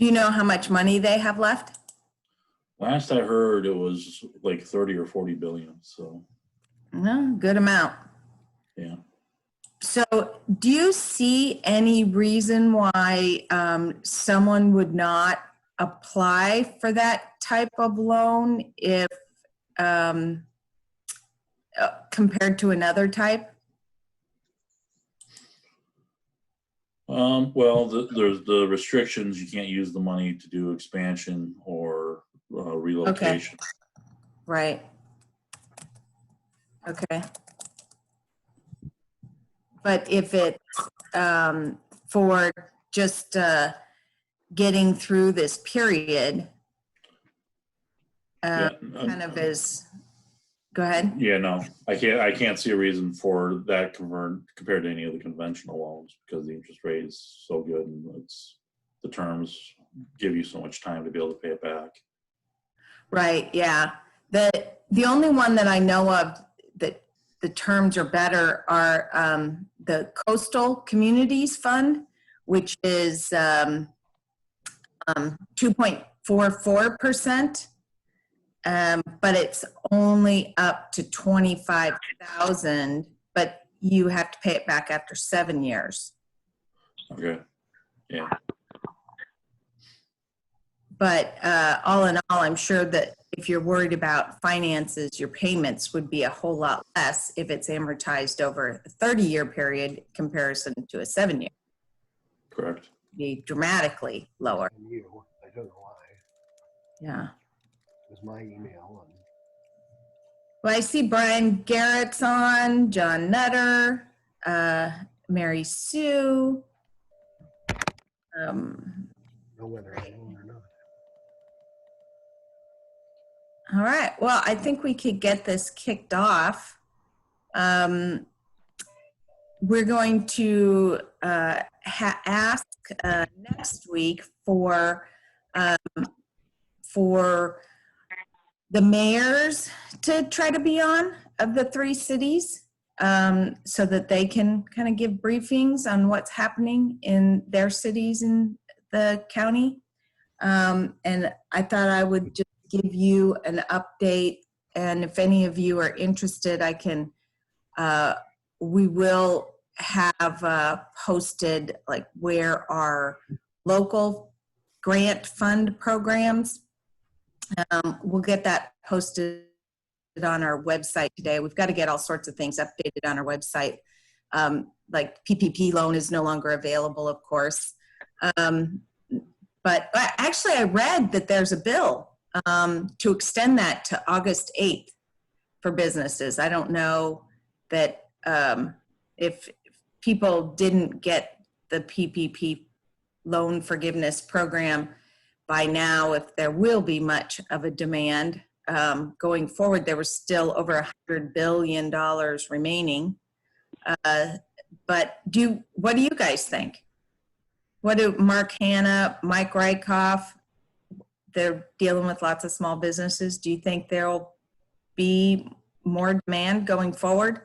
Do you know how much money they have left? Last I heard, it was like 30 or 40 billion. So, No, good amount. yeah. So do you see any reason why someone would not apply for that type of loan if compared to another type? Well, there's the restrictions. You can't use the money to do expansion or relocation. Okay. Right. Okay. But if it's for just getting through this period, Yeah. kind of is, go ahead. Yeah, no, I can't see a reason for that compared to any of the conventional loans because the interest rate is so good and the terms give you so much time to be able to pay it back. Right, yeah. The only one that I know of that the terms are better are the Coastal Communities Fund, which is 2.44%, but it's only up to 25,000, but you have to pay it back after 7 years. Okay, yeah. But all in all, I'm sure that if you're worried about finances, your payments would be a whole lot less if it's amortized over a 30-year period in comparison to a 7-year. Correct. Be dramatically lower. I don't know why. Yeah. It was my email. Well, I see Brian Garrett's on, John Nutter, Mary Sue. Know whether I own or not. All right. Well, I think we could get this kicked off. We're going to ask next week for the mayors to try to be on of the 3 cities so that they can kind of give briefings on what's happening in their cities in the county. And I thought I would just give you an update, and if any of you are interested, I can we will have posted like where our local grant fund programs. We'll get that posted on our website today. We've got to get all sorts of things updated on our website. Like PPP loan is no longer available, of course. But actually I read that there's a bill to extend that to August 8th for businesses. I don't know that if people didn't get the PPP loan forgiveness program by now, if there will be much of a demand going forward. There was still over $100 billion remaining. But what do you guys think? What do Mark Hanna, Mike Rykoff, they're dealing with lots of small businesses. Do you think there'll be more demand going forward?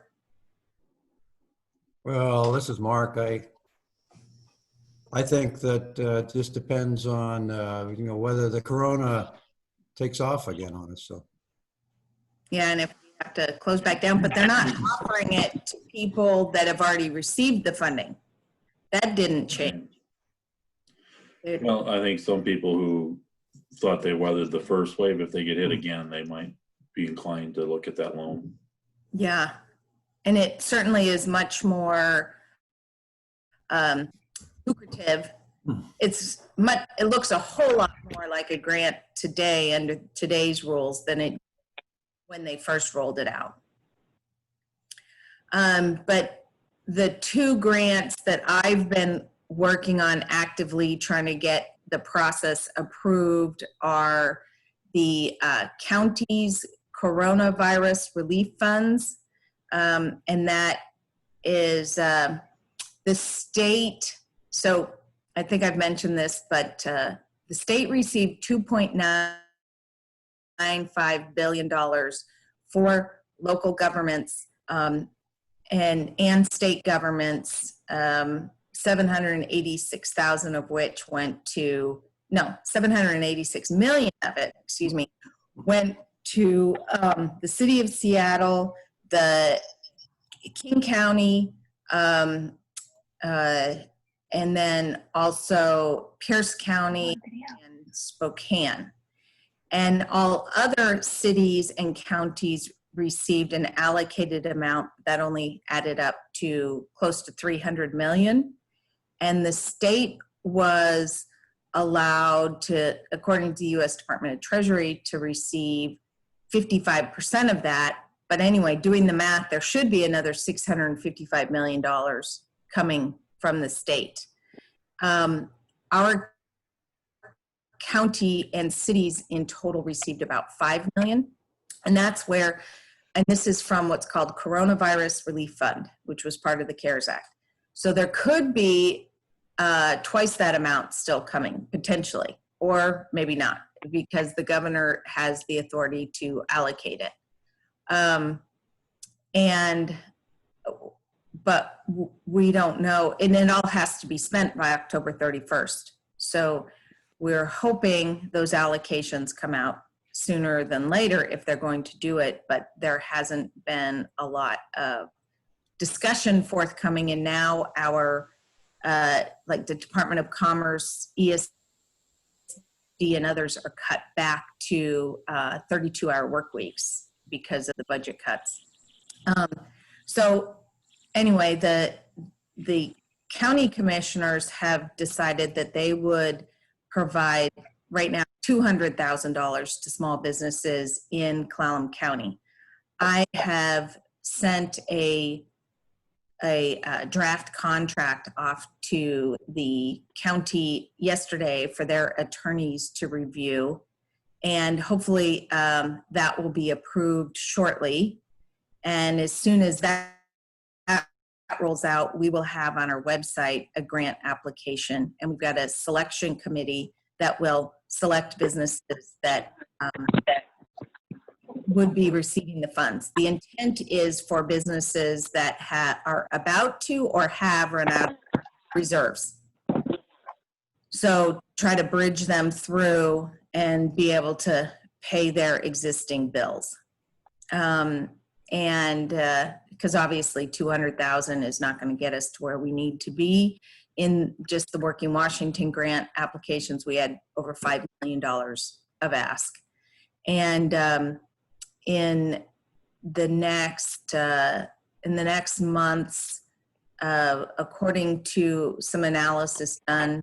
Well, this is Mark. I think that it just depends on whether the corona takes off again on us. So yeah, and if we have to close back down, but they're not offering it to people that have already received the funding. That didn't change. Well, I think some people who thought they weathered the first wave, if they get hit again, they might be inclined to look at that loan. Yeah, and it certainly is much more lucrative. It looks a whole lot more like a grant today under today's rules than it when they first rolled it out. But the 2 grants that I've been working on actively trying to get the process approved are the county's coronavirus relief funds. And that is the state. So I think I've mentioned this, but the state received $2.95 billion for local governments and state governments, 786,000 of which went to 786 million of it, excuse me, went to the city of Seattle, the King County, and then also Pierce County and Spokane. And all other cities and counties received an allocated amount that only added up to close to 300 million. And the state was allowed to, according to the U.S. Department of Treasury, to receive 55% of that. But anyway, doing the math, there should be another $655 million coming from the state. Our county and cities in total received about 5 million. And that's where, and this is from what's called Coronavirus Relief Fund, which was part of the CARES Act. So there could be twice that amount still coming, potentially, or maybe not, because the governor has the authority to allocate it. But we don't know, and it all has to be spent by October 31st. So we're hoping those allocations come out sooner than later if they're going to do it, but there hasn't been a lot of discussion forthcoming, and now our like the Department of Commerce, ESD, and others are cut back to 32-hour work weeks because of the budget cuts. So anyway, the county commissioners have decided that they would provide right now $200,000 to small businesses in Clallam County. I have sent a draft contract off to the county yesterday for their attorneys to review, and hopefully that will be approved shortly. And as soon as that rolls out, we will have on our website a grant application, and we've got a selection committee that will select businesses that would be receiving the funds. The intent is for businesses that are about to or have run out of reserves. So try to bridge them through and be able to pay their existing bills. Because obviously 200,000 is not going to get us to where we need to be. In just the Working Washington grant applications, we had over $5 million of ask. And in the next months, according to some analysis done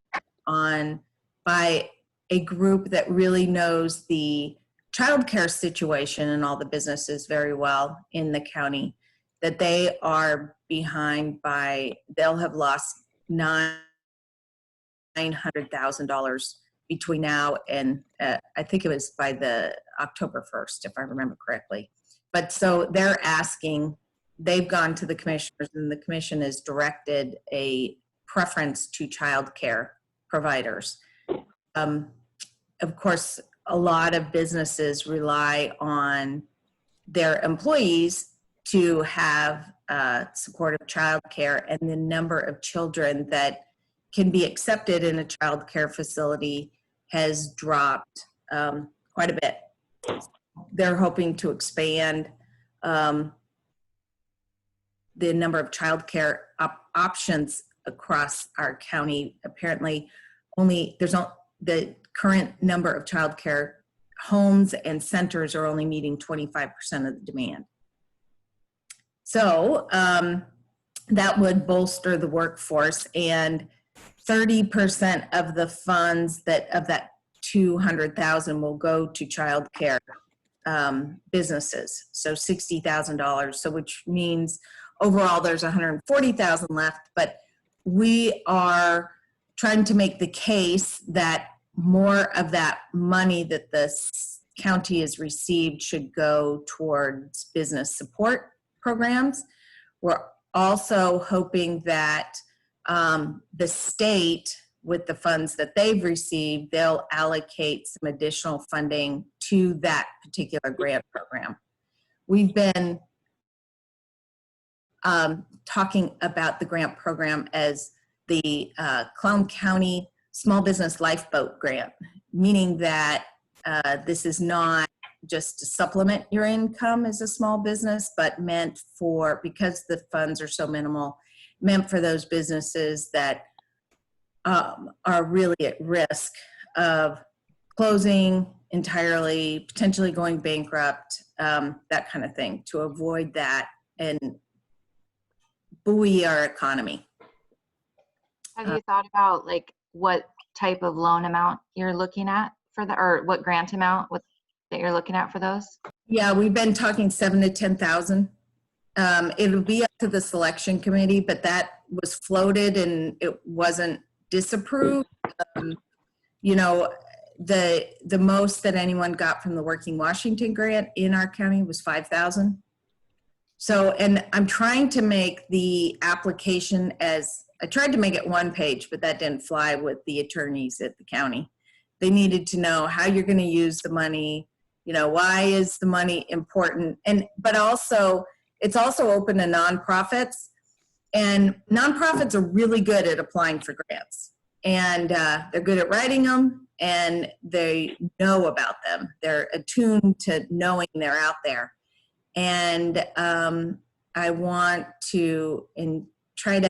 by a group that really knows the childcare situation and all the businesses very well in the county, that they are behind they'll have lost $900,000 between now and I think it was by the October 1st, if I remember correctly. But so they're asking, they've gone to the commissioners, and the commission has directed a preference to childcare providers. Of course, a lot of businesses rely on their employees to have supportive childcare, and the number of children that can be accepted in a childcare facility has dropped quite a bit. They're hoping to expand the number of childcare options across our county. Apparently, the current number of childcare homes and centers are only meeting 25% of the demand. So that would bolster the workforce, and 30% of the funds of that 200,000 will go to childcare businesses. So $60,000. So which means overall there's 140,000 left, but we are trying to make the case that more of that money that the county has received should go towards business support programs. We're also hoping that the state, with the funds that they've received, they'll allocate some additional funding to that particular grant program. We've been talking about the grant program as the Clallam County small business lifeboat grant, meaning that this is not just to supplement your income as a small business, but meant for, because the funds are so minimal, meant for those businesses that are really at risk of closing entirely, potentially going bankrupt, that kind of thing, to avoid that and buoy our economy. Have you thought about like what type of loan amount you're looking at for the, or what grant amount that you're looking at for those? Yeah, we've been talking 7,000 to 10,000. It'll be up to the selection committee, but that was floated and it wasn't disapproved. You know, the most that anyone got from the Working Washington grant in our county was 5,000. So, and I'm trying to make the application I tried to make it one page, but that didn't fly with the attorneys at the county. They needed to know how you're going to use the money, you know, why is the money important? But also, it's also open to nonprofits, and nonprofits are really good at applying for grants, and they're good at writing them, and they know about them. They're attuned to knowing they're out there. And I want to try to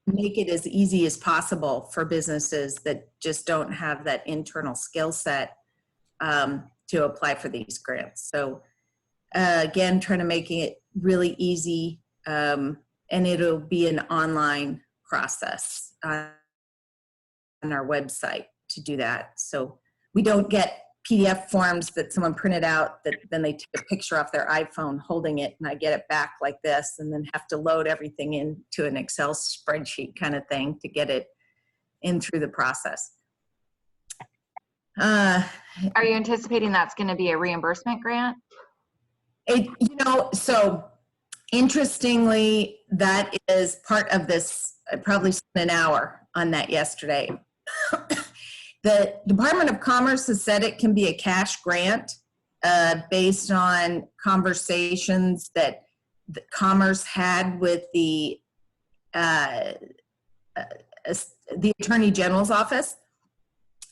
make it as easy as possible for businesses that just don't have that internal skill set to apply for these grants. So again, trying to make it really easy, and it'll be an online process on our website to do that. So we don't get PDF forms that someone printed out that then they take a picture off their iPhone holding it, and I get it back like this, and then have to load everything into an Excel spreadsheet kind of thing to get it in through the process. Are you anticipating that's going to be a reimbursement grant? So interestingly, that is part of this. I probably spent an hour on that yesterday. The Department of Commerce has said it can be a cash grant based on conversations that the Commerce had with the Attorney General's office.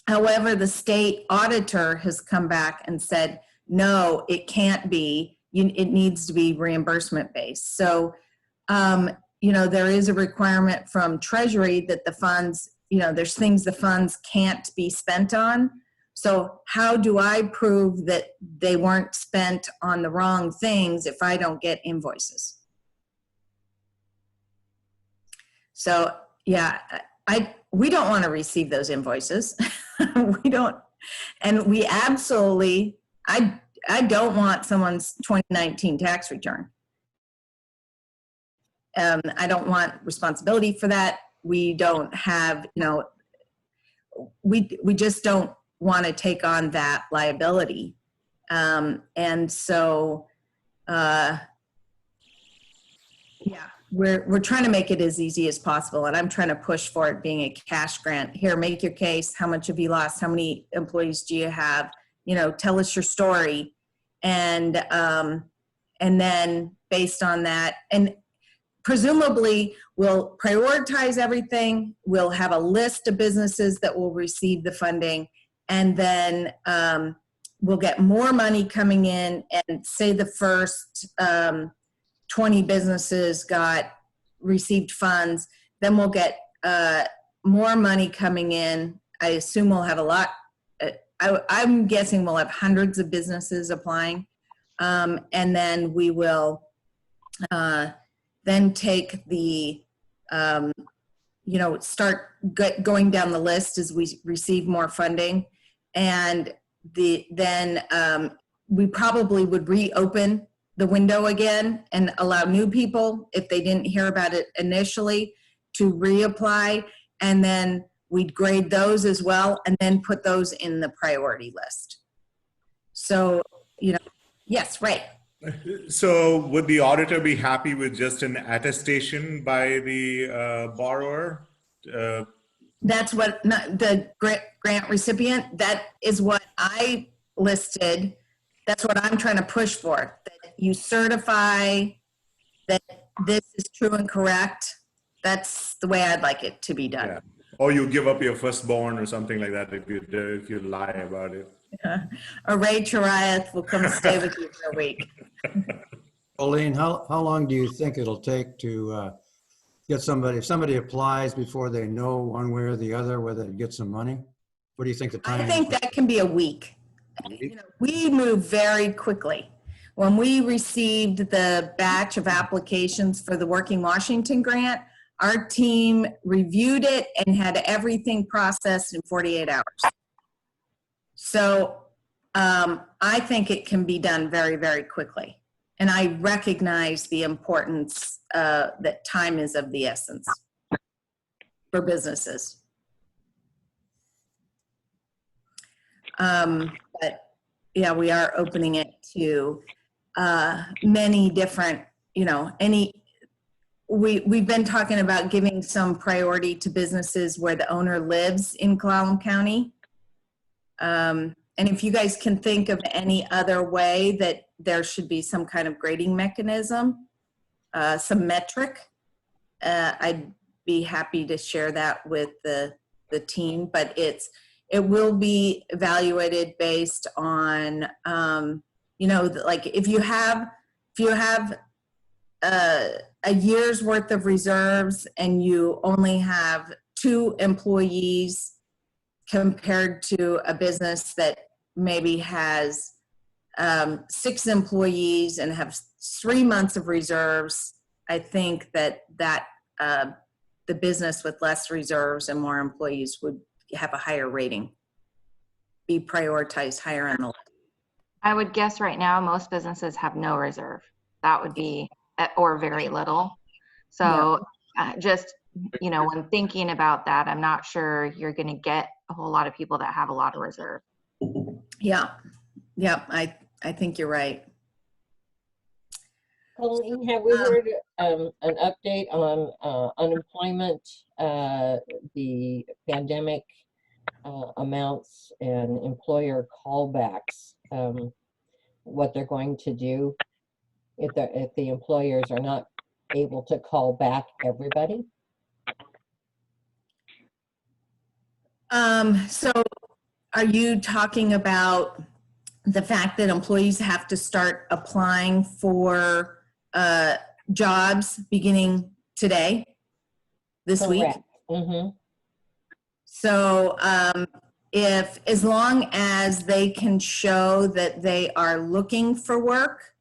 However, the state auditor has come back and said, no, it can't be. It needs to be reimbursement based. So, there is a requirement from Treasury that the funds, there's things the funds can't be spent on. So how do I prove that they weren't spent on the wrong things if I don't get invoices? So yeah, we don't want to receive those invoices. We don't, and we absolutely, I don't want someone's 2019 tax return. I don't want responsibility for that. We don't have, we just don't want to take on that liability. And so, we're trying to make it as easy as possible. And I'm trying to push for it being a cash grant. Here, make your case. How much have you lost? How many employees do you have? Tell us your story. And then based on that, and presumably we'll prioritize everything. We'll have a list of businesses that will receive the funding, and then we'll get more money coming in, and say the first 20 businesses received funds, then we'll get more money coming in. I assume we'll have a lot. I'm guessing we'll have hundreds of businesses applying, and then we will then take the, start going down the list as we receive more funding. And then we probably would reopen the window again and allow new people, if they didn't hear about it initially, to reapply. And then we'd grade those as well, and then put those in the priority list. So, yes, right. So would the auditor be happy with just an attestation by the borrower? That's what the grant recipient, that is what I listed. That's what I'm trying to push for, that you certify that this is true and correct. That's the way I'd like it to be done. Yeah. Or you give up your firstborn or something like that if you lie about it. Or Ray Chariath will come stay with you for a week. Colleen, how long do you think it'll take to get somebody, if somebody applies before they know one way or the other whether to get some money? What do you think the I time think is? that can be a week. You know, we move very quickly. When we received the batch of applications for the Working Washington grant, our team reviewed it and had everything processed in 48 hours. So I think it can be done very, very quickly. And I recognize the importance that time is of the essence for businesses. But yeah, we are opening it to many different, we've been talking about giving some priority to businesses where the owner lives in Clallam County. And if you guys can think of any other way that there should be some kind of grading mechanism, some metric, I'd be happy to share that with the team, but it will be evaluated based on, like if you have a year's worth of reserves and you only have 2 employees compared to a business that maybe has 6 employees and have 3 months of reserves, I think that the business with less reserves and more employees would have a higher rating, be prioritized higher on the list. I would guess right now most businesses have no reserve. That would be, or very little. So just, when thinking about that, I'm not sure you're going to get a whole lot of people that have a lot of reserve. Yeah, I think you're right. Colleen, have we heard an update on unemployment, the pandemic amounts and employer callbacks, what they're going to do if the employers are not able to call back everybody? So are you talking about the fact that employees have to start applying for jobs beginning today, this week? Correct. Mm-hmm. So as long as they can show that they are looking for work,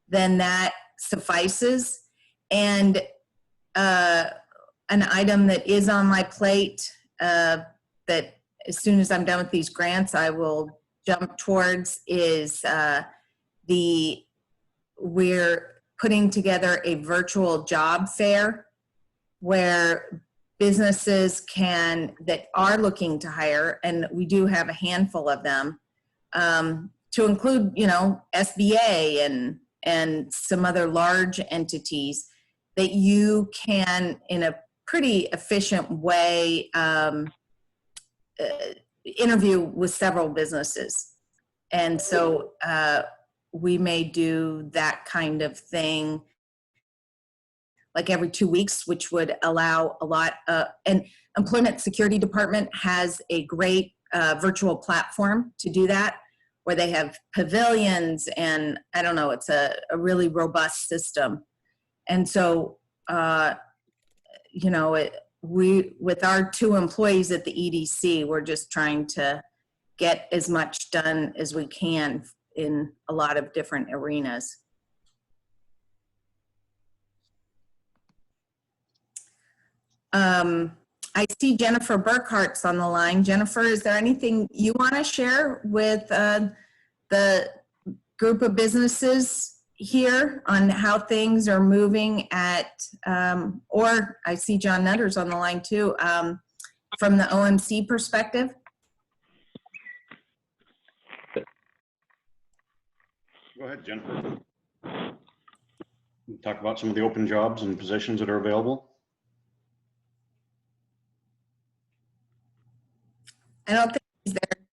then that suffices. And an item that is on my plate that as soon as I'm done with these grants, I will jump towards is we're putting together a virtual job fair where businesses that are looking to hire, and we do have a handful of them, to include, SBA and some other large entities, that you can, in a pretty efficient way, interview with several businesses. And so we may do that kind of thing like every 2 weeks, which would allow a lot. And Employment Security Department has a great virtual platform to do that, where they have pavilions, and I don't know, it's a really robust system. And so, with our 2 employees at the EDC, we're just trying to get as much done as we can in a lot of different arenas. I see Jennifer Burkhart's on the line. Jennifer, is there anything you want to share with the group of businesses here on how things are moving or I see John Nutter's on the line too, from the OMC perspective? Go ahead, Jennifer. Talk about some of the open jobs and positions that are available. I don't think he's there,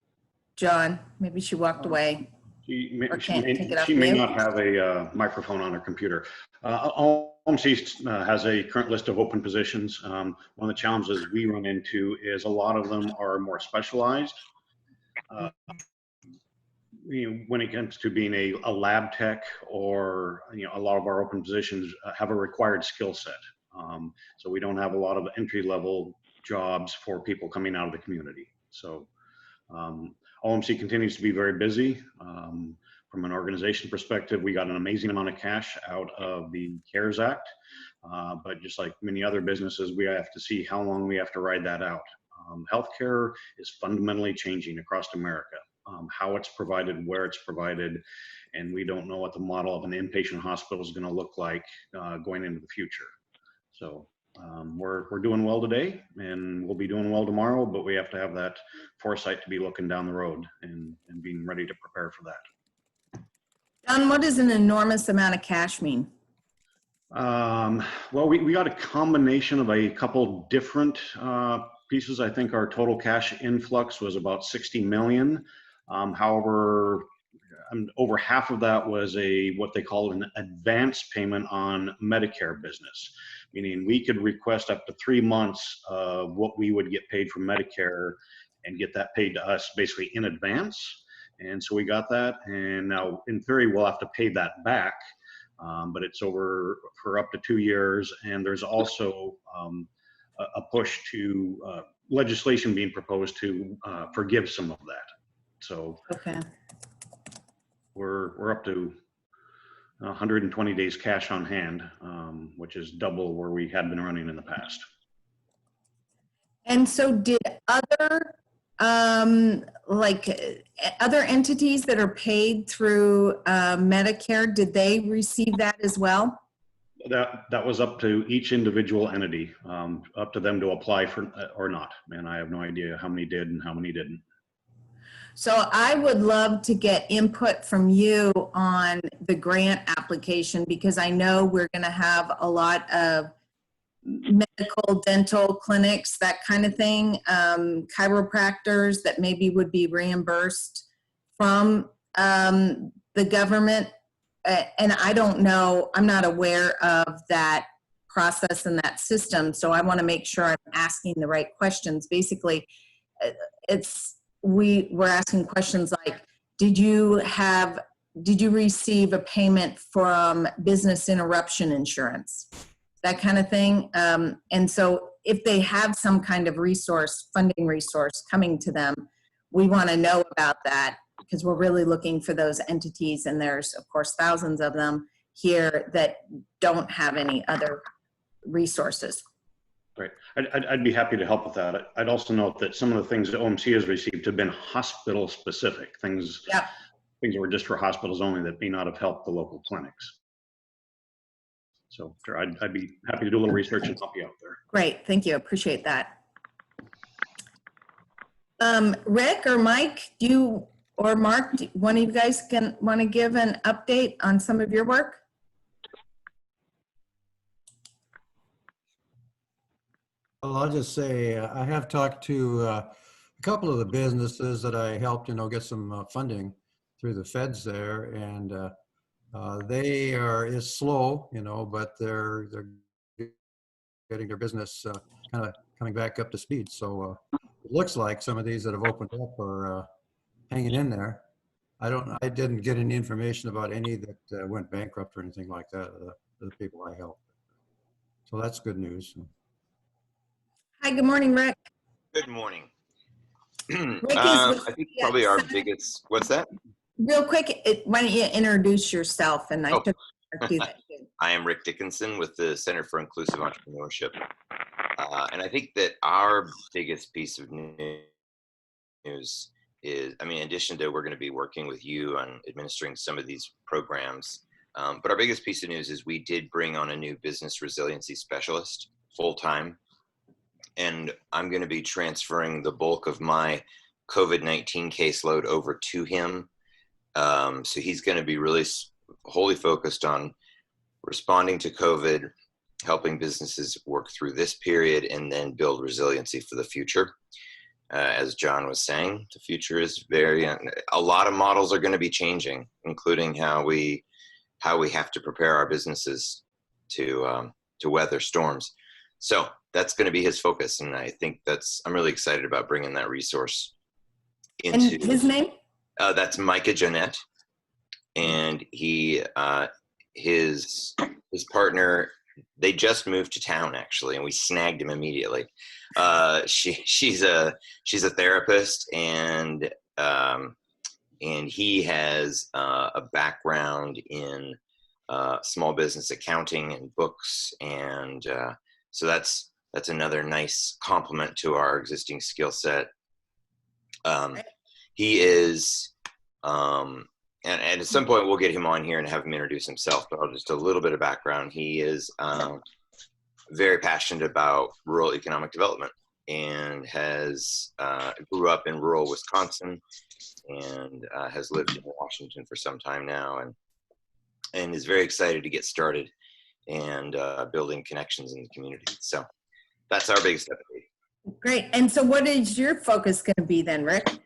John. Maybe she walked away. She Or can't take it off she may mute? not have a microphone on her computer. OMC has a current list of open positions. One of the challenges we run into is a lot of them are more specialized. When it comes to being a lab tech, or a lot of our open positions have a required skill set. So we don't have a lot of entry level jobs for people coming out of the community. So OMC continues to be very busy. From an organization perspective, we got an amazing amount of cash out of the CARES Act. But just like many other businesses, we have to see how long we have to ride that out. Healthcare is fundamentally changing across America. How it's provided, where it's provided, and we don't know what the model of an inpatient hospital is going to look like going into the future. So we're doing well today, and we'll be doing well tomorrow, but we have to have that foresight to be looking down the road and being ready to prepare for that. John, what does an enormous amount of cash mean? Well, we got a combination of a couple different pieces. I think our total cash influx was about 60 million. However, over half of that was what they call an advance payment on Medicare business, meaning we could request up to 3 months of what we would get paid from Medicare and get that paid to us basically in advance. And so we got that, and now in theory we'll have to pay that back, but it's over for up to 2 years. And there's also a push to legislation being proposed to forgive some of that. So Okay. we're up to 120 days cash on hand, which is double where we had been running in the past. And so did other, other entities that are paid through Medicare, did they receive that as well? That was up to each individual entity, up to them to apply for or not. And I have no idea how many did and how many didn't. So I would love to get input from you on the grant application, because I know we're going to have a lot of medical, dental clinics, that kind of thing, chiropractors that maybe would be reimbursed from the government. And I don't know, I'm not aware of that process and that system. So I want to make sure I'm asking the right questions. Basically, we're asking questions like, did you receive a payment from business interruption insurance? That kind of thing. And so if they have some kind of funding resource coming to them, we want to know about that, because we're really looking for those entities. And there's, of course, thousands of them here that don't have any other resources. Right. I'd be happy to help with that. I'd also note that some of the things that OMC has received have been hospital specific things. Yep. Things that were just for hospitals only that may not have helped the local clinics. So sure, I'd be happy to do a little research and help you out there. Great, thank you, appreciate that. Rick or Mike, or Mark, one of you guys want to give an update on some of your work? Well, I'll just say I have talked to a couple of the businesses that I helped, get some funding through the feds there, and it's slow, but they're getting their business kind of coming back up to speed. So it looks like some of these that have opened up are hanging in there. I didn't get any information about any that went bankrupt or anything like that. The people I helped. So that's good news. Hi, good morning, Rick. Good morning. Rick I think probably our biggest, what's that? Real quick, why don't you introduce yourself? And I took do that too. I am Rick Dickinson with the Center for Inclusive Entrepreneurship. And I think that our biggest piece of news is, in addition to we're going to be working with you on administering some of these programs, but our biggest piece of news is we did bring on a new business resiliency specialist full-time. And I'm going to be transferring the bulk of my COVID-19 caseload over to him. So he's going to be really wholly focused on responding to COVID, helping businesses work through this period, and then build resiliency for the future. as John was saying, the future is a lot of models are going to be changing, including how we have to prepare our businesses to weather storms. So that's going to be his focus, and I think I'm really excited about bringing that resource into. And his name? That's Micah Jeanette, and his partner. They just moved to town actually, and we snagged him immediately. She's a therapist, and he has a background in small business accounting and books, and so that's another nice complement to our existing skill set. He is, and at some point we'll get him on here and have him introduce himself, but just a little bit of background. He is very passionate about rural economic development, and grew up in rural Wisconsin, and has lived in Washington for some time now, and is very excited to get started and building connections in the community. So that's our biggest update. Great. And so what is your focus going to be then, Rick?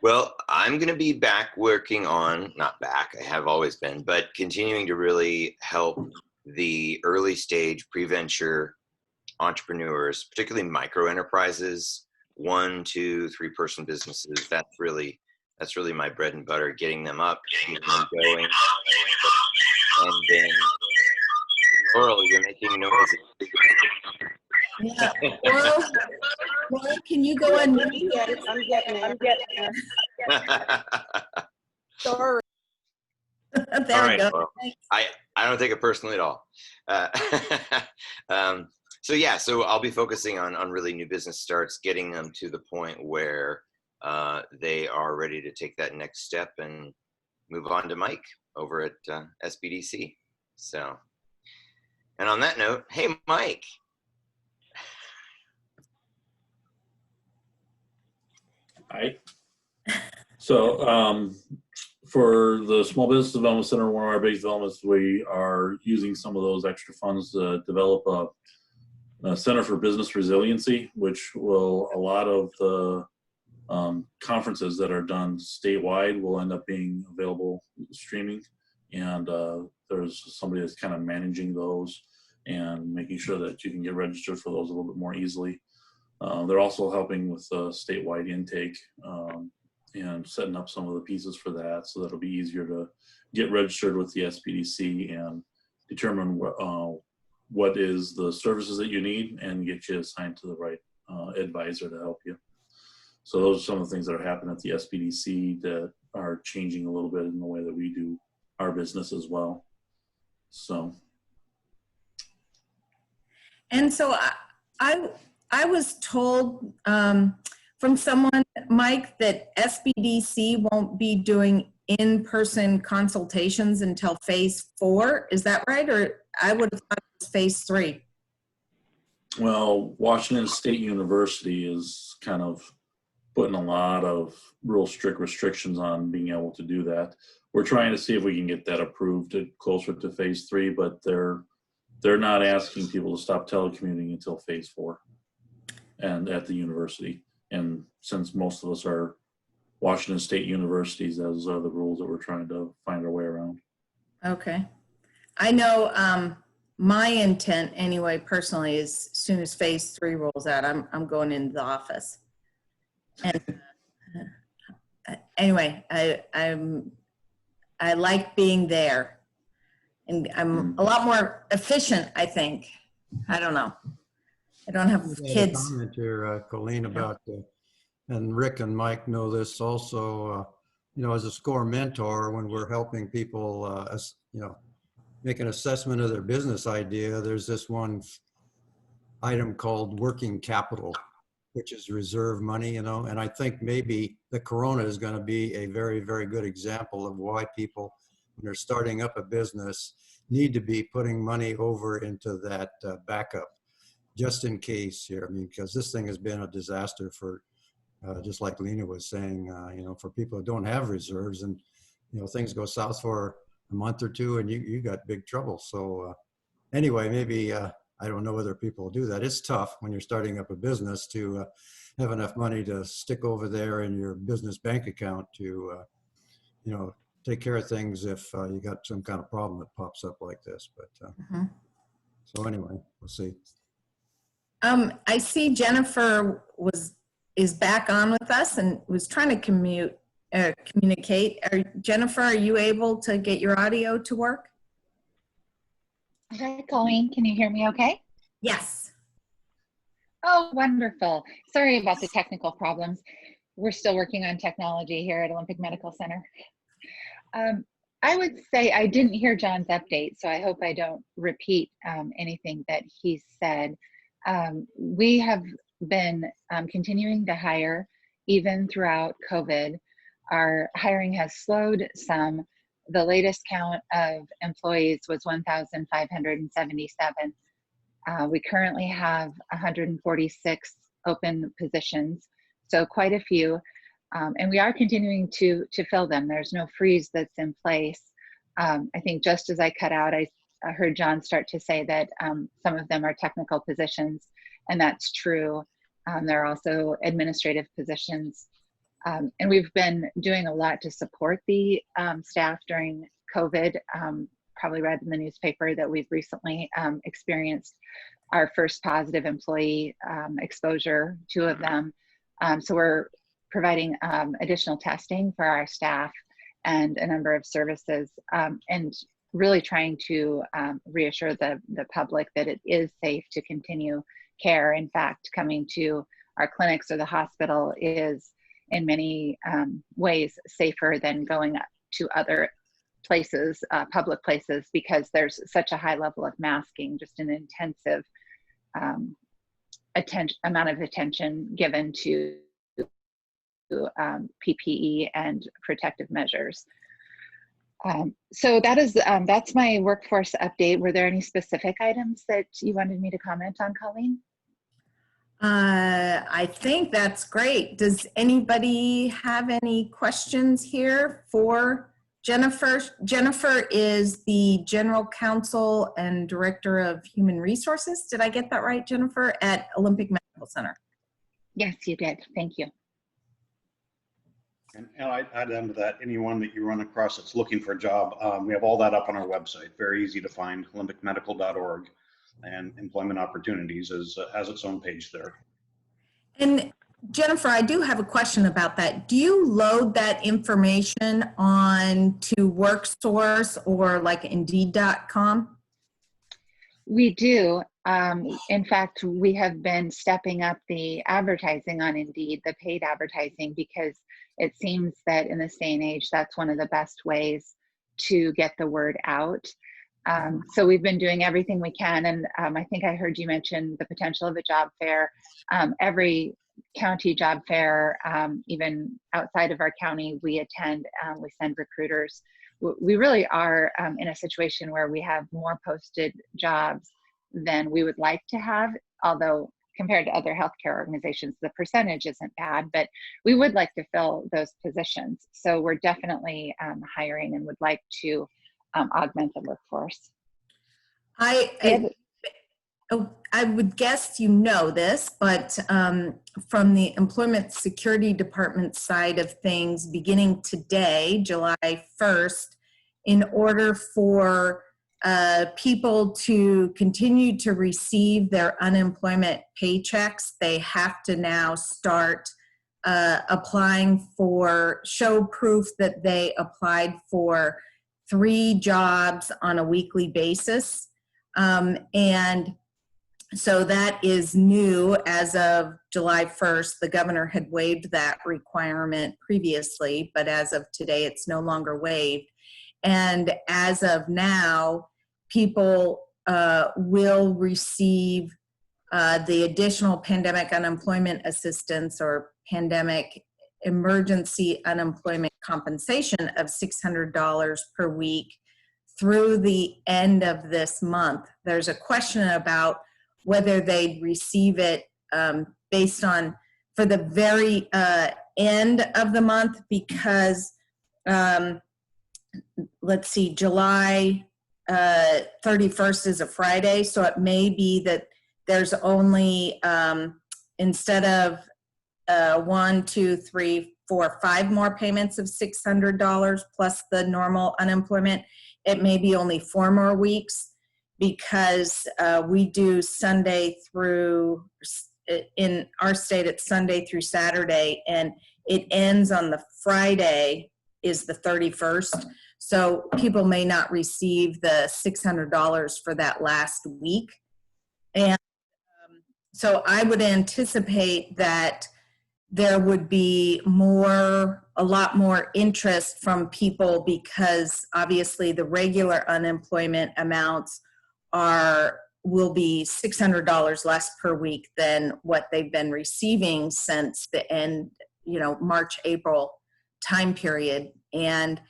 Well, I'm going to be back working on, not back, I have always been, but continuing to really help the early stage pre-venture entrepreneurs, particularly micro enterprises, 1, 2, 3 person businesses. That's really my bread and butter, getting them up, getting them going. And then, Laurel, you're making noises. Yeah. Well, can you go on mute? I'm getting there. Sorry. There All we right, go. well, I don't take it personally at all. So I'll be focusing on really new business starts, getting them to the point where they are ready to take that next step and move on to Mike over at SBDC. So, and on that note, hey, Mike. Hi. So for the Small Business Development Center, one of our big developments, we are using some of those extra funds to develop a Center for Business Resiliency, which will, a lot of the conferences that are done statewide will end up being available streaming. And there's somebody that's kind of managing those and making sure that you can get registered for those a little bit more easily. They're also helping with statewide intake and setting up some of the pieces for that, so that'll be easier to get registered with the SBDC and determine what is the services that you need and get you assigned to the right advisor to help you. So those are some of the things that are happening at the SBDC that are changing a little bit in the way that we do our business as well. So. And so I was told from someone, Mike, that SBDC won't be doing in-person consultations until phase 4. Is that right? Or I would have thought it was phase 3. Well, Washington State University is kind of putting a lot of real strict restrictions on being able to do that. We're trying to see if we can get that approved closer to phase 3, but they're not asking people to stop telecommuting until phase 4 and at the university. And since most of us are Washington State universities, those are the rules that we're trying to find our way around. Okay. I know my intent anyway, personally, is as soon as phase 3 rolls out, I'm going into the office. And anyway, I like being there, and I'm a lot more efficient, I think. I don't know. I don't have kids. Comment here, Colleen, about, and Rick and Mike know this also, as a SCORE mentor, when we're helping people, make an assessment of their business idea, there's this one item called working capital, which is reserve money, and I think maybe the Corona is going to be a very, very good example of why people, when they're starting up a business, need to be putting money over into that backup, just in case here. I mean, because this thing has been a disaster for, just like Lena was saying, for people who don't have reserves, and, things go south for a month or two and you got big trouble. So anyway, maybe, I I don't know whether people will do that. It's tough when you're starting up a business to have enough money to stick over there in your business bank account to, you know, take care of things if you got some kind of problem that pops up like this. But so anyway, we'll see. I see Jennifer is back on with us and was trying to communicate. Jennifer, are you able to get your audio to work? Hi, Colleen. Can you hear me okay? Yes. Oh, wonderful. Sorry about the technical problems. We're still working on technology here at Olympic Medical Center. I would say I didn't hear John's update, so I hope I don't repeat anything that he said. We have been continuing to hire even throughout COVID. Our hiring has slowed some. The latest count of employees was 1,577. We currently have 146 open positions, so quite a few. And we are continuing to fill them. There's no freeze that's in place. I think just as I cut out, I heard John start to say that some of them are technical positions, and that's true. There are also administrative positions. And we've been doing a lot to support the staff during COVID. Probably read in the newspaper that we've recently experienced our first positive employee exposure, 2 of them. So we're providing additional testing for our staff and a number of services, and really trying to reassure the public that it is safe to continue care. In fact, coming to our clinics or the hospital is in many ways safer than going to other places, public places, because there's such a high level of masking, just an intensive amount of attention given to PPE and protective measures. So that is that's my workforce update. Were there any specific items that you wanted me to comment on, Colleen? I think that's great. Does anybody have any questions here for Jennifer? Jennifer is the General Counsel and Director of Human Resources. Did I get that right, Jennifer, at Olympic Medical Center? Yes, you did. Thank you. And I'd add on to that, anyone that you run across that's looking for a job, we have all that up on our website. Very easy to find, olympicmedical.org, and employment opportunities has its own page there. And Jennifer, I do have a question about that. Do you load that information on to WorkSource or like Indeed.com? We do. In fact, we have been stepping up the advertising on Indeed, the paid advertising, because it seems that in this day and age, that's one of the best ways to get the word out. So we've been doing everything we can. And I think I heard you mention the potential of a job fair. Every county job fair, even outside of our county, we attend, we send recruiters. We really are in a situation where we have more posted jobs than we would like to have, although compared to other healthcare organizations, the percentage isn't bad, but we would like to fill those positions. So we're definitely hiring and would like to augment the workforce. I would guess you know this, but from the Employment Security Department side of things, beginning today, July 1st, in order for people to continue to receive their unemployment paychecks, they have to now start applying for, show proof that they applied for 3 jobs on a weekly basis. And so that is new as of July 1st. The governor had waived that requirement previously, but as of today, it's no longer waived. And as of now, people will receive the additional pandemic unemployment assistance or pandemic emergency unemployment compensation of $600 per week through the end of this month. There's a question about whether they'd receive it based on for the very end of the month, because let's see, July 31st is a Friday, so it may be that there's only, instead of 1, 2, 3, 4, 5 more payments of $600 plus the normal unemployment, it may be only 4 more weeks, because we do Sunday through, in our state, it's Sunday through Saturday, and it ends on the Friday is the 31st. So people may not receive the $600 for that last week. And so I would anticipate that there would be a lot more interest from people, because obviously the regular unemployment amounts will be $600 less per week than what they've been receiving since the end, March, April time period. And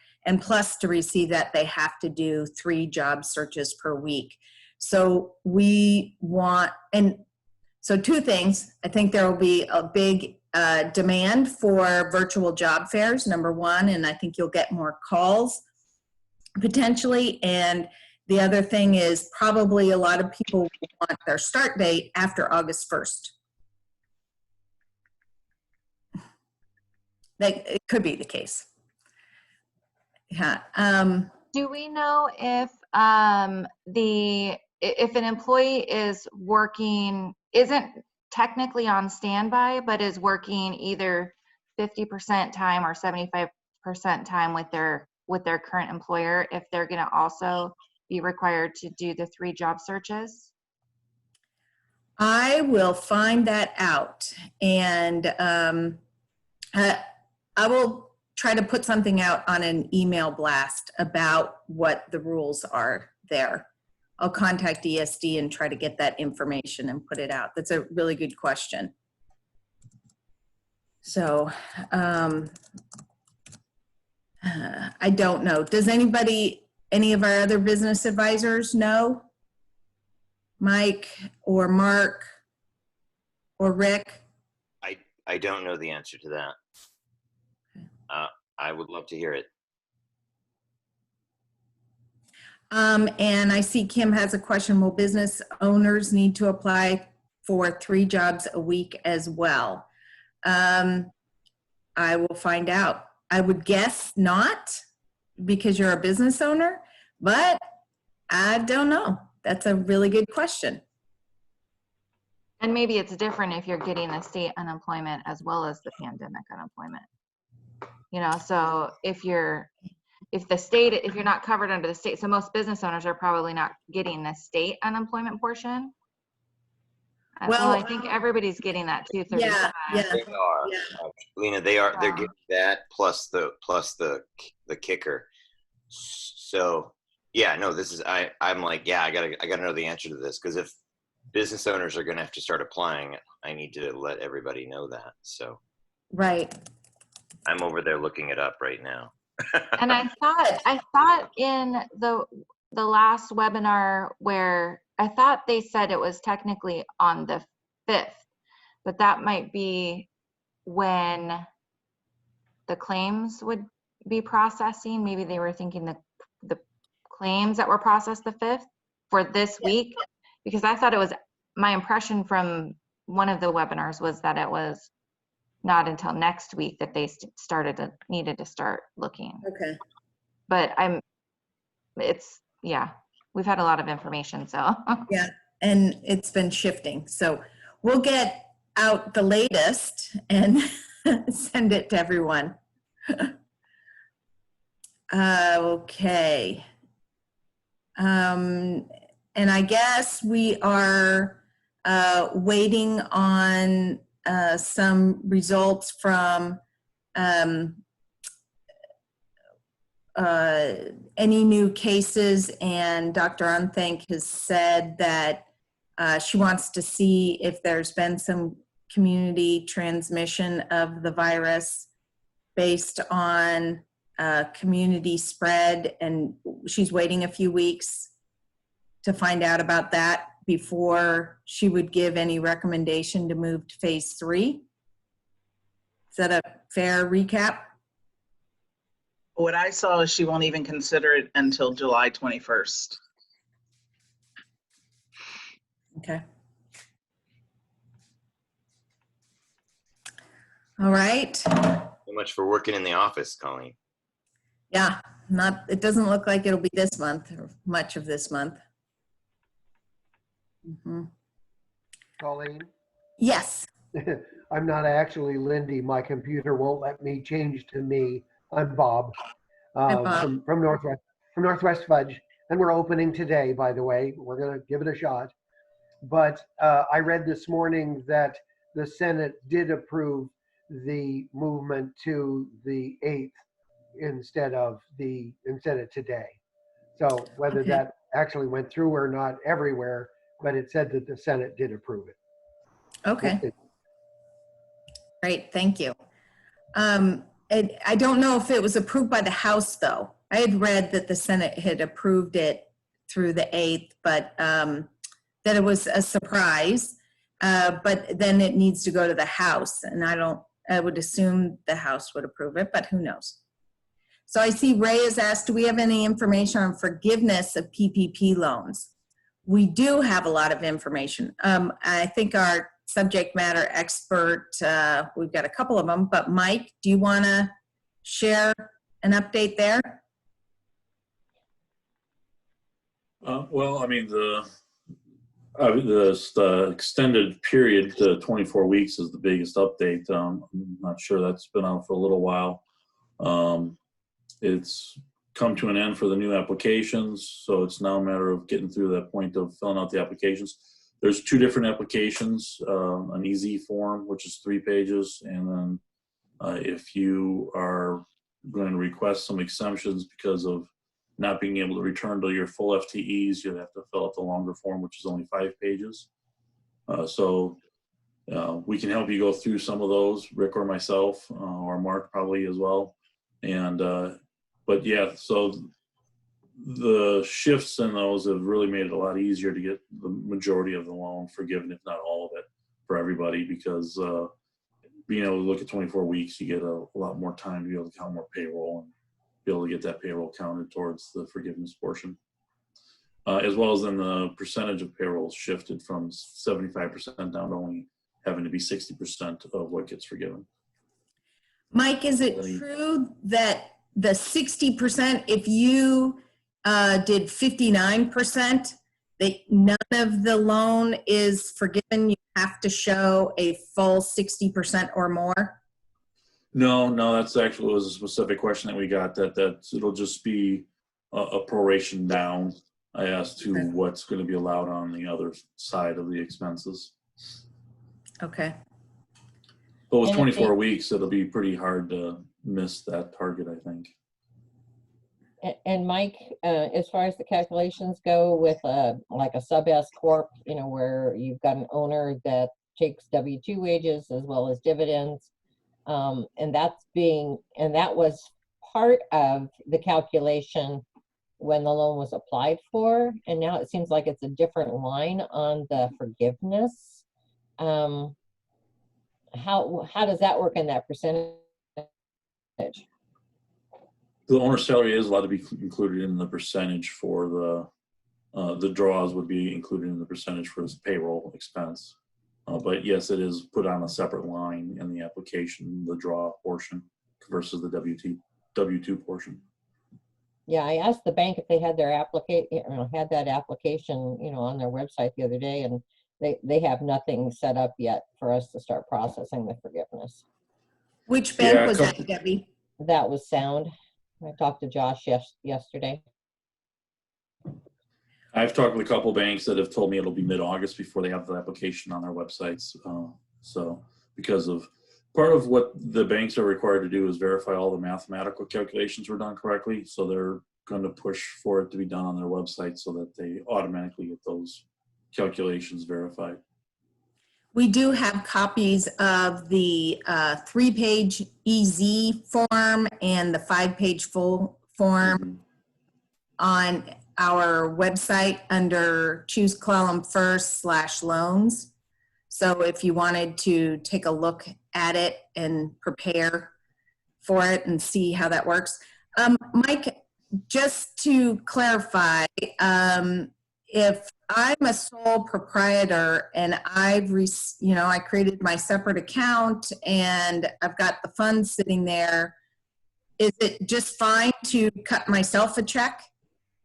plus, to receive that, they have to do 3 job searches per week. So so 2 things. I think there will be a big demand for virtual job fairs, number 1, and I think you'll get more calls potentially. And the other thing is probably a lot of people want their start date after August 1st. It could be the case. Yeah. Do we know if if an employee isn't technically on standby, but is working either 50% time or 75% time with their current employer, if they're going to also be required to do the 3 job searches? I will find that out, and I will try to put something out on an email blast about what the rules are there. I'll contact ESD and try to get that information and put it out. That's a really good question. So I don't know. Does any of our other business advisors know? Mike or Mark or Rick? I don't know the answer to that. I would love to hear it. And I see Kim has a question. Will business owners need to apply for 3 jobs a week as well? I will find out. I would guess not, because you're a business owner, but I don't know. That's a really good question. And maybe it's different if you're getting the state unemployment as well as the pandemic unemployment. So if you're not covered under the state, so most business owners are probably not getting the state unemployment portion. Well, I think everybody's getting that 235. Yeah. They are, Lena. They're getting that plus the kicker. So yeah, no, this is I'm like, yeah, I gotta know the answer to this, because if business owners are gonna have to start applying, I need to let everybody know that. So right. I'm over there looking it up right now. And I thought in the last webinar where I thought they said it was technically on the 5th, but that might be when the claims would be processing. Maybe they were thinking the claims that were processed the 5th for this week, because I thought it was, my impression from one of the webinars was that it was not until next week that they needed to start looking. Okay. But we've had a lot of information, so. Yeah, and it's been shifting. So we'll get out the latest and send it to everyone. Okay. And I guess we are waiting on some results from any new cases, and Dr. Unthank has said that she wants to see if there's been some community transmission of the virus based on community spread, and she's waiting a few weeks to find out about that before she would give any recommendation to move to phase 3. Is that a fair recap? What I saw is she won't even consider it until July 21st. Okay. All right. So much for working in the office, Colleen. Yeah, it doesn't look like it'll be this month or much of this month. Mhm. Colleen, Yes. I'm not actually Lindy. My computer won't let me change to me. I'm Bob, Hi, Bob. from Northwest Fudge, and we're opening today. By the way, we're gonna give it a shot. But I read this morning that the Senate did approve the movement to the 8th instead of today. So whether Okay. that actually went through or not everywhere, but it said that the Senate did approve it. Okay. Great. Thank you. I don't know if it was approved by the House, though. I had read that the Senate had approved it through the 8th, but that it was a surprise. But then it needs to go to the House, and I would assume the House would approve it, but who knows? So I see Ray has asked, do we have any information on forgiveness of PPP loans? We do have a lot of information. I think our subject matter expert, we've got a couple of them, but Mike, do you want to share an update there? Well, I mean, the extended period to 24 weeks is the biggest update. I'm not sure, that's been out for a little while. It's come to an end for the new applications, so it's now a matter of getting through that point of filling out the applications. There's 2 different applications, an EZ form, which is 3 pages, and then if you are going to request some exemptions because of not being able to return to your full FTEs, you'd have to fill out the longer form, which is only 5 pages. So we can help you go through some of those, Rick or myself, or Mark probably as well. And but yeah, so the shifts in those have really made it a lot easier to get the majority of the loan forgiven, if not all of it, for everybody, because being able to look at 24 weeks, you get a lot more time to be able to count more payroll and be able to get that payroll counted towards the forgiveness portion. As well as then the percentage of payroll shifted from 75% down to only having to be 60% of what gets forgiven. Mike, is it true that the 60%, if you did 59%, that none of the loan is forgiven? You have to show a full 60% or more? No, that's actually was a specific question that we got, that it'll just be a proration down as to what's going to be allowed on the other side of the expenses. Okay. But with 24 weeks, it'll be pretty hard to miss that target, I think. And Mike, as far as the calculations go with like a sub-S corp, where you've got an owner that takes W-2 wages as well as dividends, and that was part of the calculation when the loan was applied for, and now it seems like it's a different line on the forgiveness. How does that work in that percentage? The owner's salary is allowed to be included in the percentage for the draws would be included in the percentage for his payroll expense. But yes, it is put on a separate line in the application, the draw portion versus the W-2 portion. Yeah, I asked the bank if they had their had that application, on their website the other day, and they have nothing set up yet for us to start processing the forgiveness. Which bank was that, Debbie? That was Sound. I talked to Josh yesterday. I've talked with a couple banks that have told me it'll be mid-August before they have the application on their websites. So because of part of what the banks are required to do is verify all the mathematical calculations were done correctly. So they're going to push for it to be done on their website so that they automatically get those calculations verified. We do have copies of the 3-page EZ form and the 5-page full form on our website under Choose Clallam First /loans. So if you wanted to take a look at it and prepare for it and see how that works. Mike, just to clarify, if I'm a sole proprietor and I created my separate account and I've got the funds sitting there, is it just fine to cut myself a check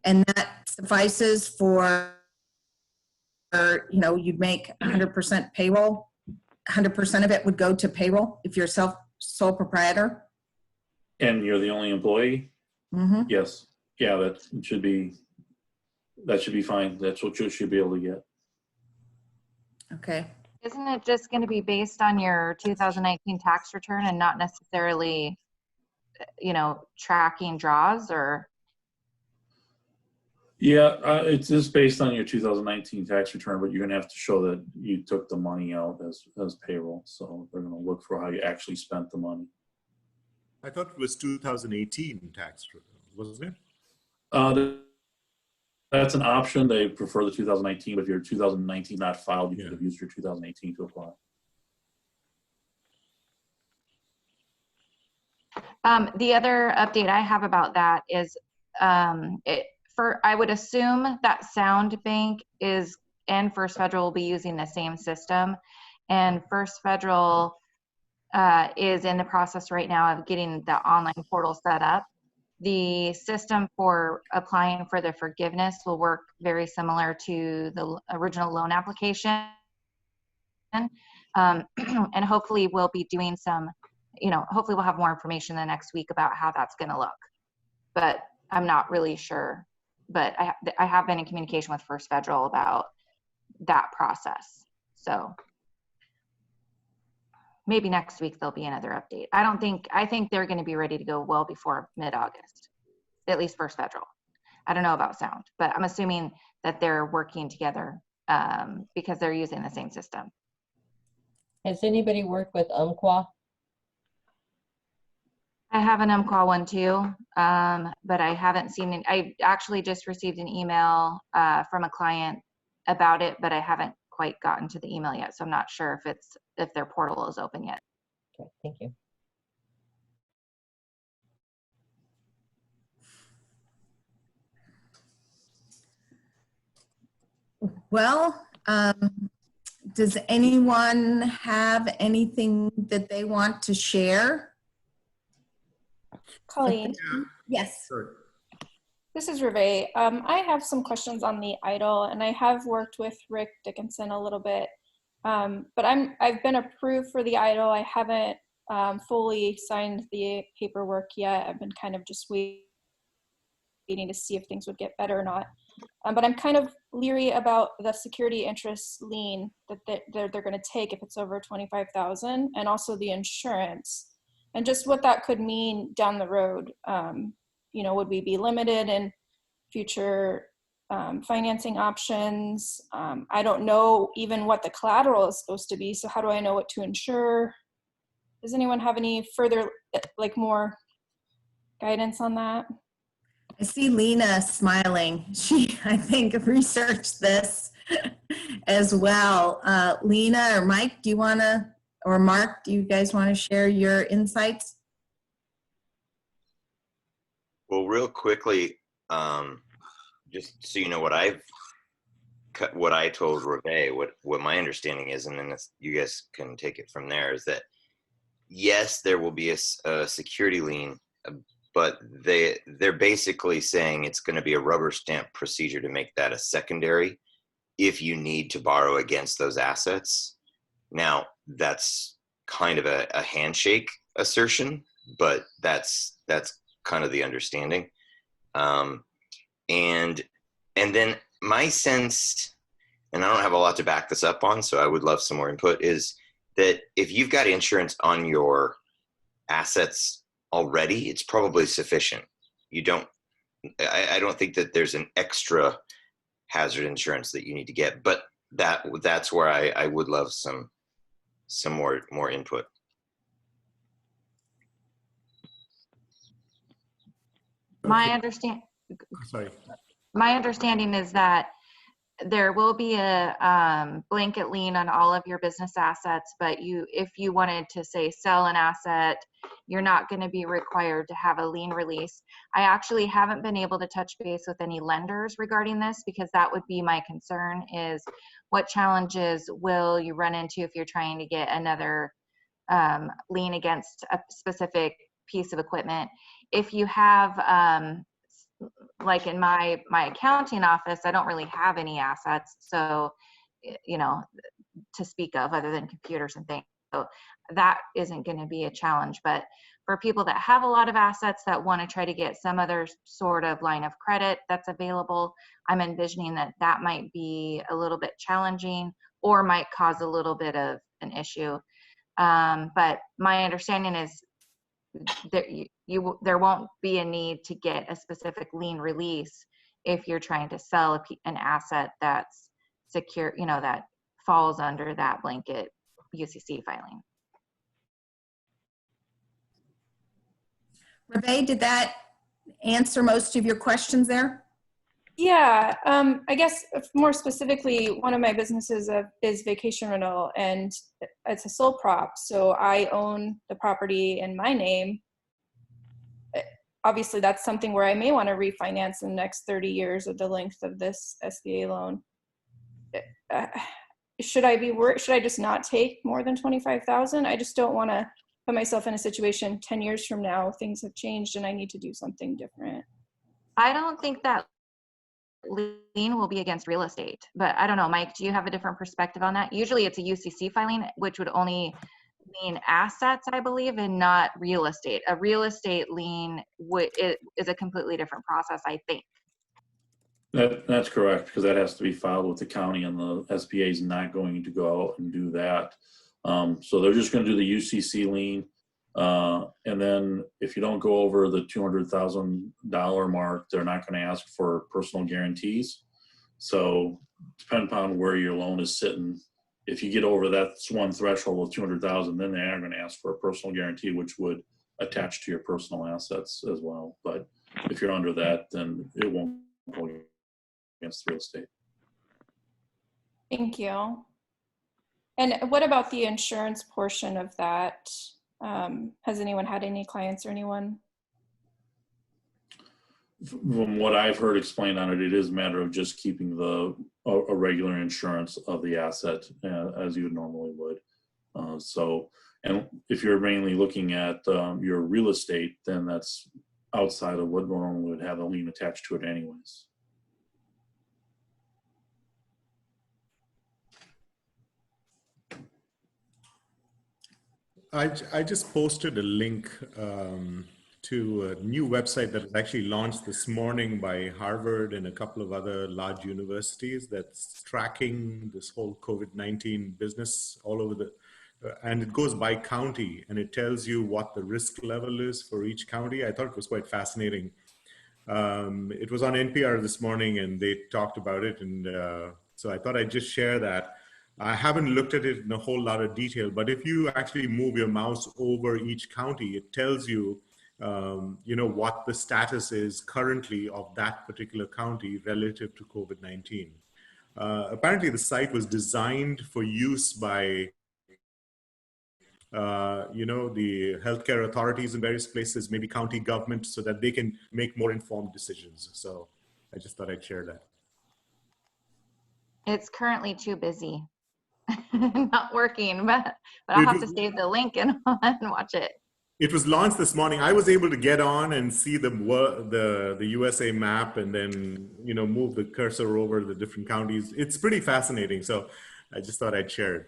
and that suffices for, you'd make 100% payroll? 100% of it would go to payroll if you're sole proprietor? And you're the only employee? Mm-hmm. Yes. Yeah, that should be fine. That's what you should be able to get. Okay. Isn't it just going to be based on your 2019 tax return and not necessarily, tracking draws or? Yeah, it's just based on your 2019 tax return, but you're going to have to show that you took the money out as payroll. So they're going to look for how you actually spent the money. I thought it was 2018 tax, wasn't Uh, That's an option. They prefer the 2019, but if your 2019 not filed, you could have used your 2018 to apply. The other update I have about that is I would assume that Sound Bank and First Federal will be using the same system, and First Federal is in the process right now of getting the online portal set up. The system for applying for the forgiveness will work very similar to the original loan application. And hopefully we'll be doing some, hopefully we'll have more information the next week about how that's going to look. But I'm not really sure. But I have been in communication with First Federal about that process. So maybe next week there'll be another update. I think they're going to be ready to go well before mid-August, at least First Federal. I don't know about Sound, but I'm assuming that they're working together because they're using the same system. Has anybody worked with Umpqua? I have an Umpqua one too, but I haven't seen it. I actually just received an email from a client about it, but I haven't quite gotten to the email yet, so I'm not sure if their portal is open yet. Okay, thank you. Well, does anyone have anything that they want to share? Colleen, Yes. Sure. this is Reve. I have some questions on the idol, and I have worked with Rick Dickinson a little bit. But I've been approved for the idol. I haven't fully signed the paperwork yet. I've been kind of just waiting to see if things would get better or not. But I'm kind of leery about the security interest lien that they're going to take if it's over $25,000, and also the insurance, and just what that could mean down the road. Would we be limited in future financing options? I don't know even what the collateral is supposed to be, so how do I know what to insure? Does anyone have any further, more guidance on that? I see Lena smiling. She, I think, researched this as well. Lena or Mike, do you want to, or Mark, do you guys want to share your insights? Well, real quickly, just so you know what I told Reve, what my understanding is, and then you guys can take it from there, is that yes, there will be a security lien, but they're basically saying it's going to be a rubber stamp procedure to make that a secondary if you need to borrow against those assets. Now, that's kind of a handshake assertion, but that's kind of the understanding. And then my sense, and I don't have a lot to back this up on, so I would love some more input, is that if you've got insurance on your assets already, it's probably sufficient. I don't think that there's an extra hazard insurance that you need to get, but that's where I would love some more input. My Okay. understanding Sorry. is that there will be a blanket lien on all of your business assets, but if you wanted to say sell an asset, you're not going to be required to have a lien release. I actually haven't been able to touch base with any lenders regarding this, because that would be my concern, is what challenges will you run into if you're trying to get another lien against a specific piece of equipment. If you have like in my accounting office, I don't really have any assets, so to speak of, other than computers and things. So that isn't going to be a challenge. But for people that have a lot of assets that want to try to get some other sort of line of credit that's available, I'm envisioning that might be a little bit challenging, or might cause a little bit of an issue. But my understanding is there won't be a need to get a specific lien release if you're trying to sell an asset that's secure, that falls under that blanket UCC filing. Reve, did that answer most of your questions there? Yeah, I guess more specifically, one of my businesses is vacation rental, and it's a sole prop. So I own the property in my name. Obviously, that's something where I may want to refinance in the next 30 years of the length of this SBA loan. Should I just not take more than $25,000? I just don't want to put myself in a situation 10 years from now, things have changed and I need to do something different. I don't think that lien will be against real estate, but I don't know, Mike, do you have a different perspective on that? Usually it's a UCC filing, which would only lien assets, I believe, and not real estate. A real estate lien is a completely different process, I think. That's correct, because that has to be filed with the county, and the SBA is not going to go out and do that. So they're just going to do the UCC lien. And then if you don't go over the $200,000 mark, they're not going to ask for personal guarantees. So depending upon where your loan is sitting, if you get over that one threshold of $200,000, then they are going to ask for a personal guarantee, which would attach to your personal assets as well. But if you're under that, then it won't go against real estate. Thank you. And what about the insurance portion of that? Has anyone had any clients or anyone? From what I've heard explained on it, it is a matter of just keeping a regular insurance of the asset as you normally would. And if you're mainly looking at your real estate, then that's outside of what normally would have a lien attached to it anyways. I just posted a link to a new website that was actually launched this morning by Harvard and a couple of other large universities that's tracking this whole COVID-19 business all over and it goes by county, and it tells you what the risk level is for each county. I thought it was quite fascinating. It was on NPR this morning and they talked about it, and so I thought I'd just share that. I haven't looked at it in a whole lot of detail, but if you actually move your mouse over each county, it tells you, what the status is currently of that particular county relative to COVID-19. Apparently, the site was designed for use by, the healthcare authorities in various places, maybe county government, so that they can make more informed decisions. So I just thought I'd share that. It's currently too busy. Not working, but I'll have to save the link and watch it. It was launched this morning. I was able to get on and see the USA map, and then move the cursor over the different counties. It's pretty fascinating. So I just thought I'd share it.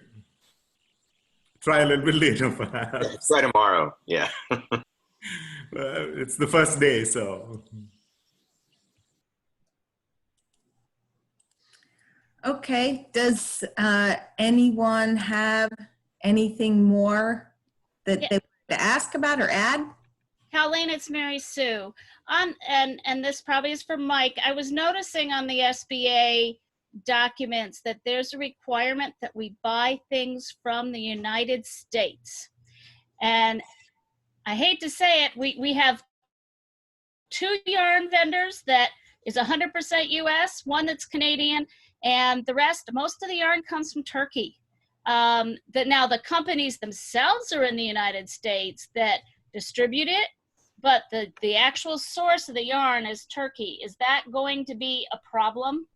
Try a little bit later, perhaps. Try tomorrow. Yeah. It's the first day, so. Okay, does anyone have anything more that they want to ask about or add? Colleen, it's Mary Sue. And this probably is for Mike. I was noticing on the SBA documents that there's a requirement that we buy things from the United States. And I hate to say it, we have 2 yarn vendors that is 100% US, one that's Canadian, and the rest, most of the yarn comes from Turkey. Now the companies themselves are in the United States that distribute it, but the actual source of the yarn is Turkey. Is that going to be a problem?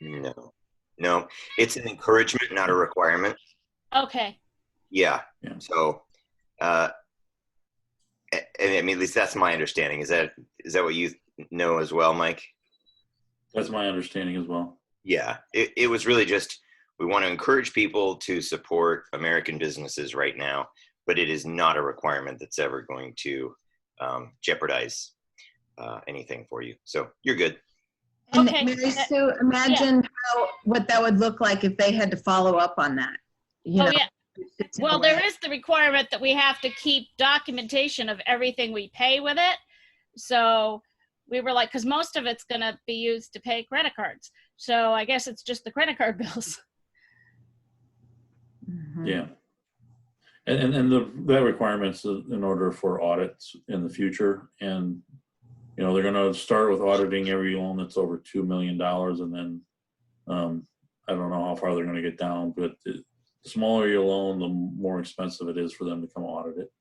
No, it's an encouragement, not a requirement. Okay. Yeah. So, I mean, at least that's my understanding. Is that what you know as well, Mike? That's my understanding as well. Yeah, it was really just, we want to encourage people to support American businesses right now, but it is not a requirement that's ever going to jeopardize anything for you. So you're good. And Okay. Mary Sue, imagine what that would look like if they had to follow up on that. You know, Yeah. Well, there is the requirement that we have to keep documentation of everything we pay with it. So we were like, because most of it's going to be used to pay credit cards. So I guess it's just the credit card bills. Mhm. Yeah. And that requirement's in order for audits in the future. And, you know, they're going to start with auditing every loan that's over $2 million. And then I don't know how far they're going to get down, but the smaller your loan, the more expensive it is for them to come audit it.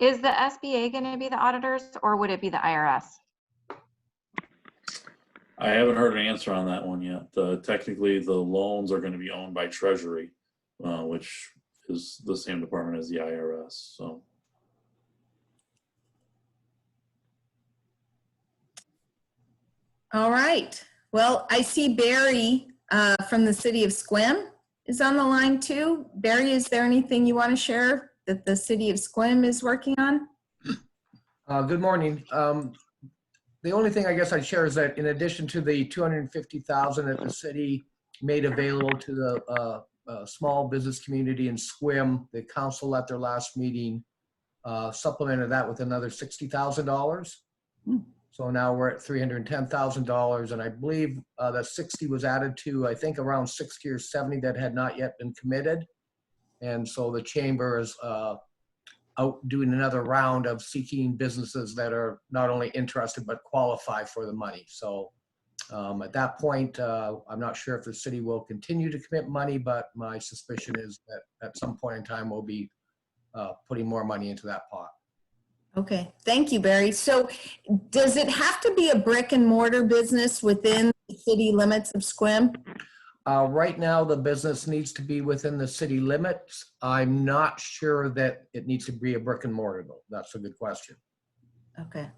Is the SBA going to be the auditors, or would it be the IRS? I haven't heard an answer on that one yet. Technically, the loans are going to be owned by Treasury, which is the same department as the IRS. So. All right. Well, I see Barry from the city of Scrim is on the line too. Barry, is there anything you want to share that the city of Scrim is working on? Good morning. The only thing I guess I'd share is that in addition to the $250,000 that the city made available to the small business community in Squim, the council at their last meeting supplemented that with another $60,000. So now we're at $310,000, and I believe that 60 was added to, I think, around 60 or 70 that had not yet been committed. And so the chamber is out doing another round of seeking businesses that are not only interested but qualify for the money. So at that point, I'm not sure if the city will continue to commit money, but my suspicion is that at some point in time we'll be putting more money into that pot. Okay, thank you, Barry. So does it have to be a brick and mortar business within the city limits of Squim? Right now, the business needs to be within the city limits. I'm not sure that it needs to be a brick and mortar though. That's a good question. Okay.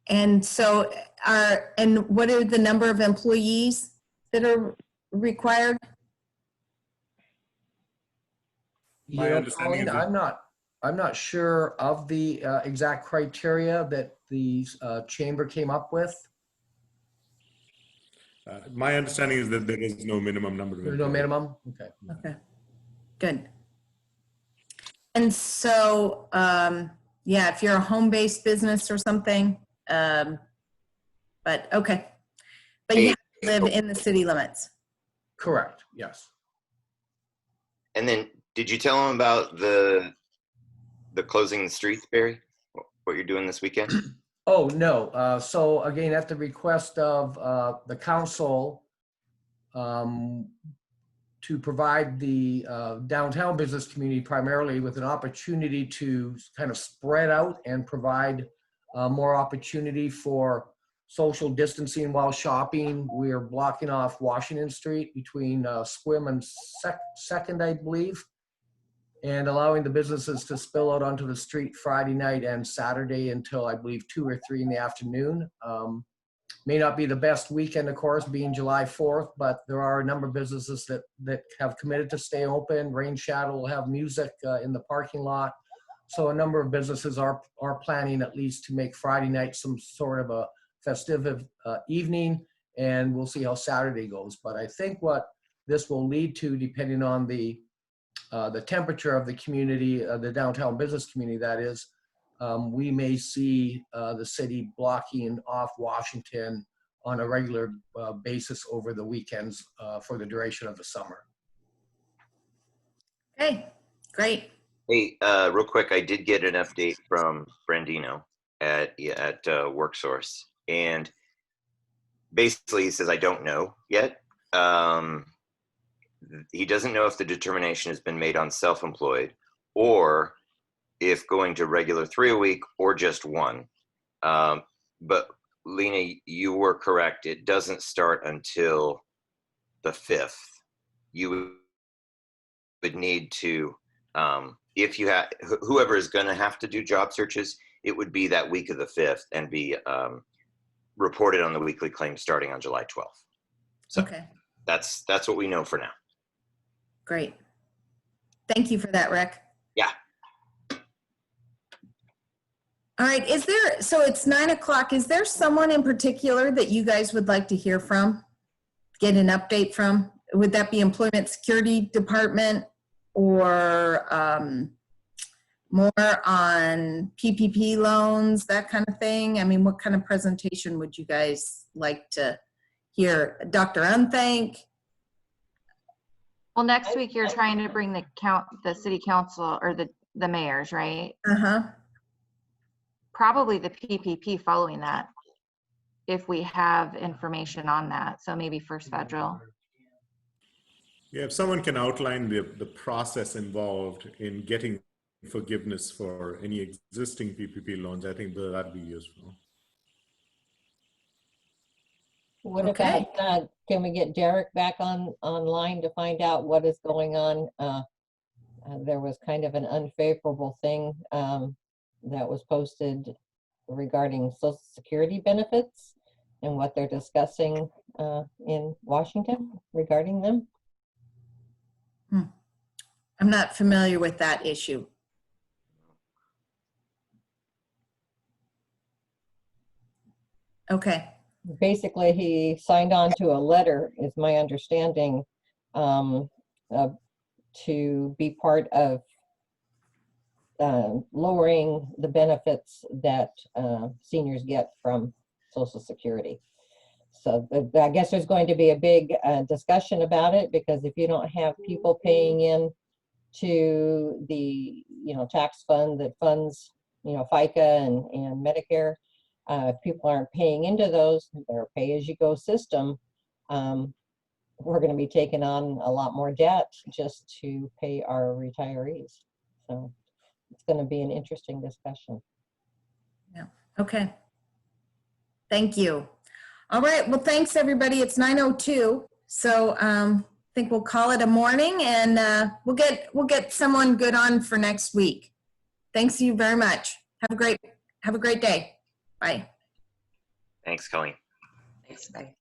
And so and what are the number of employees that are required? My understanding is that I'm not sure of the exact criteria that the chamber came up with. my understanding is that there is no minimum number of There's no employees. minimum? Okay. Okay, good. And so, yeah, if you're a home-based business or something, but okay. But you have to live in the city limits. Correct, yes. And then, did you tell them about the closing the streets, Barry? What you're doing this weekend? Oh, no. So again, at the request of the council to provide the downtown business community primarily with an opportunity to kind of spread out and provide more opportunity for social distancing while shopping, we are blocking off Washington Street between Squim and Second, I believe, and allowing the businesses to spill out onto the street Friday night and Saturday until I believe 2 or 3 in the afternoon. May not be the best weekend, of course, being July 4th, but there are a number of businesses that have committed to stay open. Rain Shadow will have music in the parking lot. So a number of businesses are planning at least to make Friday night some sort of a festive evening, and we'll see how Saturday goes. But I think what this will lead to, depending on the temperature of the community, the downtown business community, that is, we may see the city blocking off Washington on a regular basis over the weekends for the duration of the summer. Okay, great. Hey, real quick, I did get an update from Brandino at WorkSource, and basically he says, I don't know yet. He doesn't know if the determination has been made on self-employed or if going to regular 3 a week or just 1. But Lena, you were correct. It doesn't start until the 5th. You would need to, if you have, whoever is going to have to do job searches, it would be that week of the 5th and be reported on the weekly claim starting on July 12th. So Okay, that's what we know for now. great. Thank you for that, Rick. Yeah. All right, so it's 9 o'clock. Is there someone in particular that you guys would like to hear from? Get an update from? Would that be Employment Security Department or more on PPP loans, that kind of thing? I mean, what kind of presentation would you guys like to hear? Dr. Unthank? Well, next week you're trying to bring the city council or the mayors, right? Uh-huh. Probably the PPP following that, if we have information on that. So maybe First Federal. Yeah, if someone can outline the process involved in getting forgiveness for any existing PPP loans, I think that'd be useful. What Okay. about, can we get Derek back online to find out what is going on? There was kind of an unfavorable thing that was posted regarding Social Security benefits and what they're discussing in Washington regarding them. I'm not familiar with that issue. Okay. Basically, he signed on to a letter, is my understanding, to be part of lowering the benefits that seniors get from Social Security. So I guess there's going to be a big discussion about it, because if you don't have people paying in to the tax fund that funds FICA and Medicare, if people aren't paying into those, their pay-as-you-go system, we're going to be taking on a lot more debt just to pay our retirees. So it's going to be an interesting discussion. Yeah. Okay. Thank you. All right. Well, thanks everybody. It's 9:02. So I think we'll call it a morning, and we'll get someone good on for next week. Thanks you very much. Have a great day. Bye. Thanks, Colleen. Thanks. Bye.